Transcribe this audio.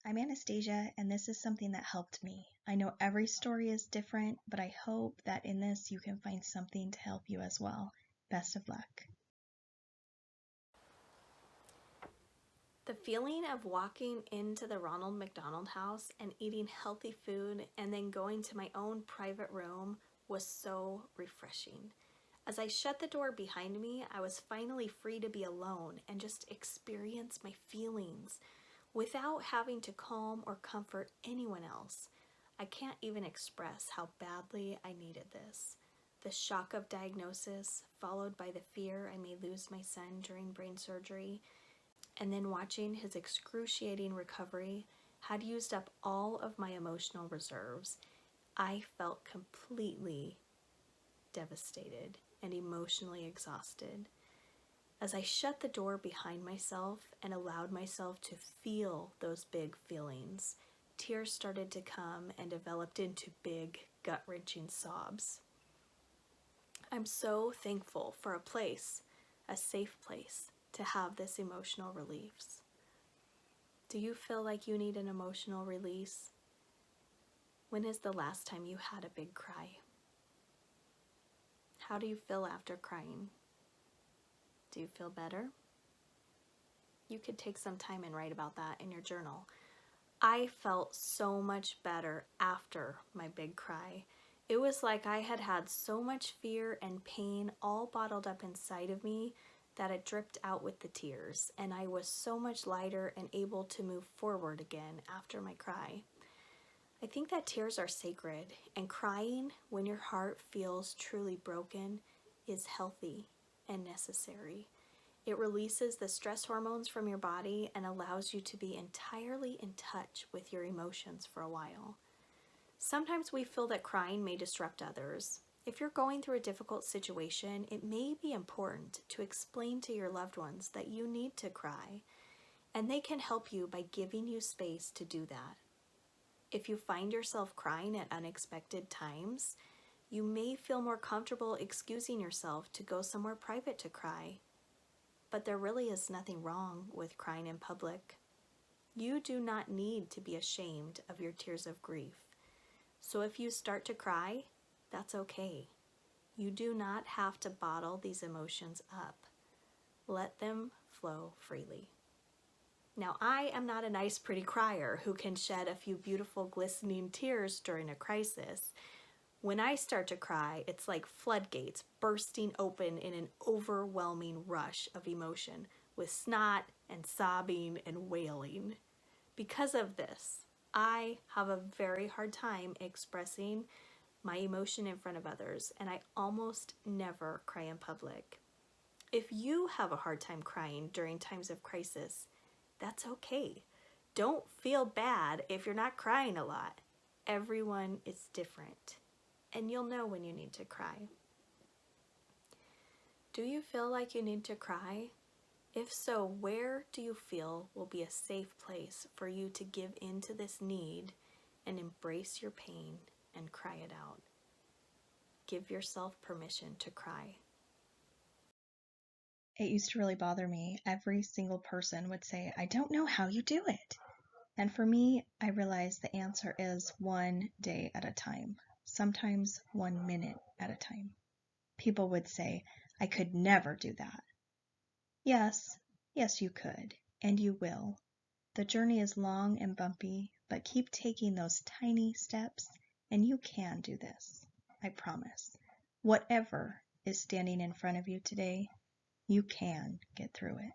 I'm Anastasia, and this is something that helped me. I know every story is different, but I hope that in this you can find something to help you as well. Best of luck. The feeling of walking into the Ronald McDonald house and eating healthy food and then going to my own private room was so refreshing. As I shut the door behind me, I was finally free to be alone and just experience my feelings without having to calm or comfort anyone else. I can't even express how badly I needed this. The shock of diagnosis, followed by the fear I may lose my son during brain surgery, and then watching his excruciating recovery, had used up all of my emotional reserves. I felt completely devastated and emotionally exhausted. As I shut the door behind myself and allowed myself to feel those big feelings, tears started to come and developed into big, gut-wrenching sobs. I'm so thankful for a place, a safe place, to have this emotional release. Do you feel like you need an emotional release? When is the last time you had a big cry? How do you feel after crying? Do you feel better? You could take some time and write about that in your journal. I felt so much better after my big cry. It was like I had had so much fear and pain all bottled up inside of me that it dripped out with the tears, and I was so much lighter and able to move forward again after my cry. I think that tears are sacred, and crying when your heart feels truly broken is healthy and necessary. It releases the stress hormones from your body and allows you to be entirely in touch with your emotions for a while. Sometimes we feel that crying may disrupt others. If you're going through a difficult situation, it may be important to explain to your loved ones that you need to cry, and they can help you by giving you space to do that. If you find yourself crying at unexpected times, you may feel more comfortable excusing yourself to go somewhere private to cry. But there really is nothing wrong with crying in public. You do not need to be ashamed of your tears of grief. So if you start to cry, that's okay. You do not have to bottle these emotions up. Let them flow freely. Now, I am not a nice, pretty crier who can shed a few beautiful, glistening tears during a crisis. When I start to cry, it's like floodgates bursting open in an overwhelming rush of emotion with snot and sobbing and wailing. Because of this, I have a very hard time expressing my emotion in front of others, and I almost never cry in public. If you have a hard time crying during times of crisis, that's okay. Don't feel bad if you're not crying a lot. Everyone is different, and you'll know when you need to cry. Do you feel like you need to cry? If so, where do you feel will be a safe place for you to give in to this need and embrace your pain and cry it out? Give yourself permission to cry. It used to really bother me. Every single person would say, I don't know how you do it. And for me, I realized the answer is one day at a time, sometimes 1 minute at a time. People would say, I could never do that. Yes, you could, and you will. The journey is long and bumpy, but keep taking those tiny steps, and you can do this. I promise. Whatever is standing in front of you today, you can get through it.